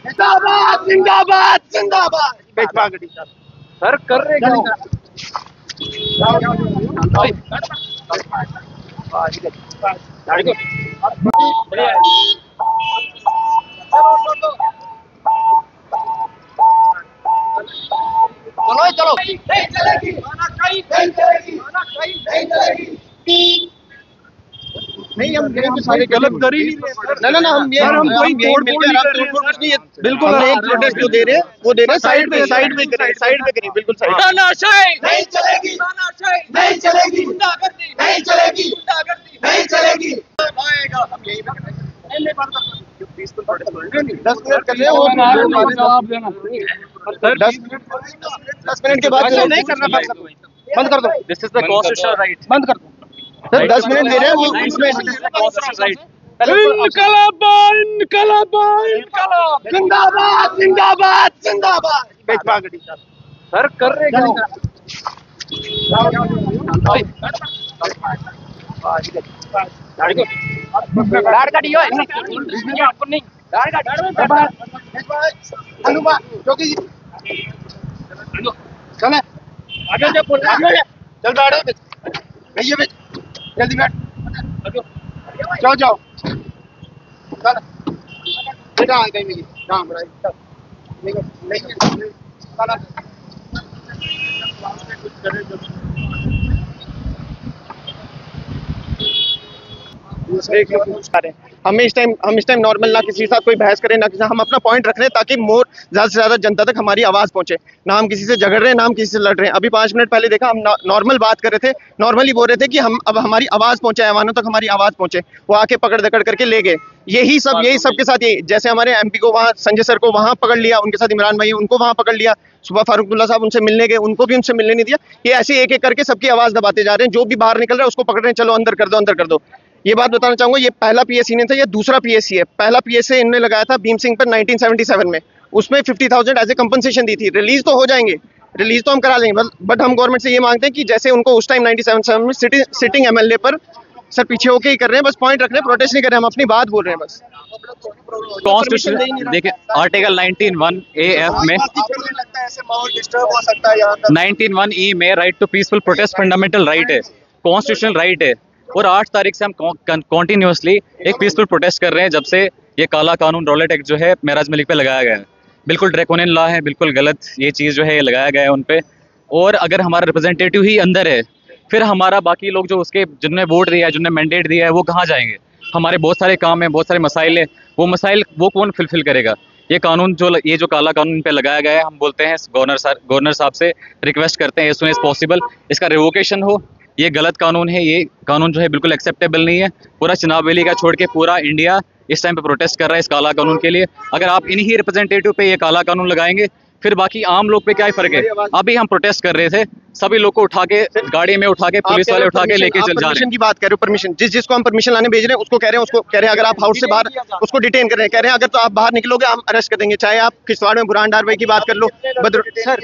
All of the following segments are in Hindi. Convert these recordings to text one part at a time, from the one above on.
जिंदाबाद जिंदाबाद जिंदाबाद सर कर रहे क्या चलो चलो नहीं चलेगी नहीं चलेगी नहीं चलेगी नहीं हम सारे गलत कर ही नहीं ना हम कोई मिलकर आप कुछ नहीं बिल्कुल हम एक प्रोटेस्ट जो दे रहे हैं वो दे रहे हैं साइड पे करें बिल्कुल साइड तानाशाही नहीं चलेगी तानाशाही नहीं चलेगी गुंडागर्दी नहीं चलेगी गुंडागर्दी नहीं चलेगी आएगा हम यही पहले बार 10 मिनट कर ले वो जवाब देना सर 10 मिनट के बाद नहीं करना बंद कर दो this is the constitutional right बंद कर दो सर 10 मिनट दे रहे हैं वो इसमें इनकलाब जिंदाबाद जिंदाबाद जिंदाबाद सर कर रहे क्या चल आगे चल बैठो भैया जल्दी बैठ जाओ जाओ चल बेटा आ गई मेरी हां बड़ा नहीं हम इस टाइम नॉर्मल ना किसी के साथ कोई बहस करें ना किसी हम अपना पॉइंट रख रहे हैं ताकि मोर ज़्यादा से ज़्यादा जनता तक हमारी आवाज़ पहुंचे ना हम किसी से झगड़ रहे हैं ना हम किसी से लड़ रहे हैं। अभी 5 मिनट पहले देखा हम नॉर्मल बात कर रहे थे नॉर्मली बोल रहे थे कि हम अब हमारी आवाज़ पहुंचे ऐवानों तक हमारी आवाज़ पहुंचे वो आके पकड़ दकड़ करके ले गए। यही सब के साथ यही जैसे हमारे MP को वहाँ संजय सर को वहाँ पकड़ लिया उनके साथ इमरान भाई उनको वहाँ पकड़ लिया सुबह फारूकुल्ला साहब उनसे मिलने गए उनको भी उनसे मिलने नहीं दिया। ये ऐसे एक एक करके सबकी आवाज़ दबाते जा रहे हैं जो भी बाहर निकल रहा है उसको पकड़ रहे हैं चलो अंदर कर दो। ये बात बताना चाहूंगा ये पहला PSC नहीं था ये दूसरा PSC है। पहला PSC इन्होंने लगाया था भीम सिंह पर 1977 में उसमें 50,000 एज ए कंपनसेशन दी थी। रिलीज तो हो जाएंगे रिलीज तो हम करा लेंगे बट हम गवर्नमेंट से ये मांगते हैं कि जैसे उनको उस टाइम 97 में सिटिंग MLA पर सर पीछे होके ही कर रहे हैं बस पॉइंट रख रहे हैं प्रोटेस्ट नहीं कर रहे हैं हम अपनी बात बोल रहे हैं बस। कॉन्स्टिट्यूशन देखिए आर्टिकल 19(1)(a)(f) में 19(1)(e) में right to peaceful protest fundamental right है कॉन्स्टिट्यूशनल राइट है और 8 तारीख से हम कॉन्टिन्यूसली एक पीसफुल प्रोटेस्ट कर रहे हैं जब से ये काला कानून रॉलेट एक्ट जो है मेराज मलिक पे लगाया गया है। बिल्कुल ड्रैकोनियन लॉ है बिल्कुल गलत ये चीज़ जो है लगाया गया है उन पे। और अगर हमारा रिप्रेजेंटेटिव ही अंदर है फिर हमारा बाकी लोग जो उसके जिनने वोट दिया है जिनने मैंडेट दिया है वो कहाँ जाएंगे। हमारे बहुत सारे काम हैं बहुत सारे मसाइल है वो कौन फुलफिल करेगा। ये कानून ये जो काला कानून पे लगाया गया है हम बोलते हैं गवर्नर साहब से रिक्वेस्ट करते हैं एज सून एज पॉसिबल इसका रिवोकेशन हो। ये गलत कानून है ये कानून जो है बिल्कुल एक्सेप्टेबल नहीं है। पूरा चुनाव वैली का छोड़ के पूरा इंडिया इस टाइम पे प्रोटेस्ट कर रहा है इस काला कानून के लिए। अगर आप इन्हीं रिप्रेजेंटेटिव पे ये काला कानून लगाएंगे फिर बाकी आम लोग पे क्या ही फर्क है। अभी हम प्रोटेस्ट कर रहे थे सभी लोग को उठा के गाड़ी में उठा के पुलिस वाले उठा के लेके चल जा रहे हैं। की बात कर रहे हो परमिशन जिसको हम परमिशन लाने भेज रहे हैं उसको कह रहे हैं अगर आप हाउस से बाहर उसको डिटेन कर रहे हैं कह रहे हैं अगर तो आप बाहर निकलोगे हम अरेस्ट कर देंगे। चाहे आप किश्तवाड़ में बुरहान डार भाई की बात कर लो सर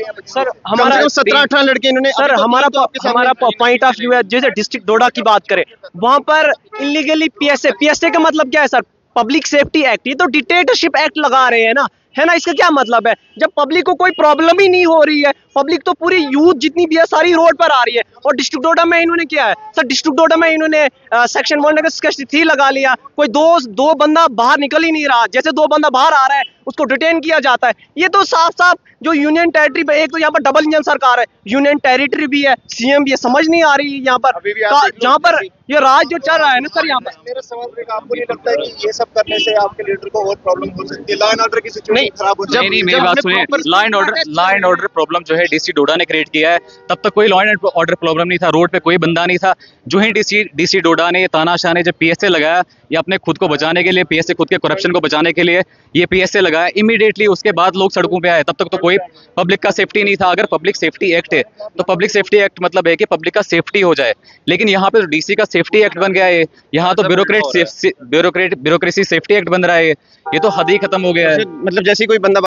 हमारा 17-18 लड़के इन्होंने सर हमारा पॉइंट ऑफ व्यू है। जैसे डिस्ट्रिक्ट डोडा की बात करें वहां पर इलीगली PSA का मतलब क्या है सर पब्लिक सेफ्टी एक्ट। ये तो डिक्टेटरशिप एक्ट लगा रहे हैं ना है ना। इसका क्या मतलब है जब पब्लिक को कोई प्रॉब्लम ही नहीं हो रही है पब्लिक तो पूरी यूथ जितनी भी है सारी रोड पर आ रही है। और डिस्ट्रिक्ट डोडा में इन्होंने क्या है सर डिस्ट्रिक्ट डोडा में इन्होंने सेक्शन 163 लगा लिया। कोई दो बंदा बाहर निकल ही नहीं रहा जैसे 2 बंदा बाहर आ रहा है उसको डिटेन किया जाता है। ये तो साफ साफ जो यूनियन टेरिटरी पे एक तो यहाँ पर डबल इंजन सरकार है यूनियन टेरिटरी भी है CM भी है समझ नहीं आ रही यहाँ पर जहाँ पर ये राज जो चल रहा है ना सर यहाँ पर। मेरा सवाल आपको नहीं लगता है कि ये सब करने से आपके लीडर को और प्रॉब्लम हो सकती है लॉ एंड ऑर्डर की सिचुएशन खराब हो जाएगी। नहीं मेरी बात सुनिए लॉ एंड ऑर्डर प्रॉब्लम जो है DC डोडा ने क्रिएट किया है तब तक कोई लॉ एंड ऑर्डर प्रॉब्लम नहीं था रोड पे कोई बंदा नहीं था। जो ही DC डोडा ने तानाशाह ने जब PSA लगाया ये अपने खुद को बचाने के लिए PSA खुद के करप्शन को बचाने के लिए ये PSA लगाया इमीडिएटली उसके बाद लोग सड़कों पे आए। तब तक तो कोई पब्लिक का सेफ्टी नहीं था। अगर पब्लिक सेफ्टी एक्ट है तो पब्लिक सेफ्टी एक्ट मतलब है कि पब्लिक का सेफ्टी हो जाए लेकिन यहाँ पे DC का सेफ्टी एक्ट बन गया है। यहाँ तो ब्यूरोक्रेसी सेफ्टी एक्ट बन रहा है। ये तो हद ही खत्म हो गया है। मतलब जैसे कोई बंदा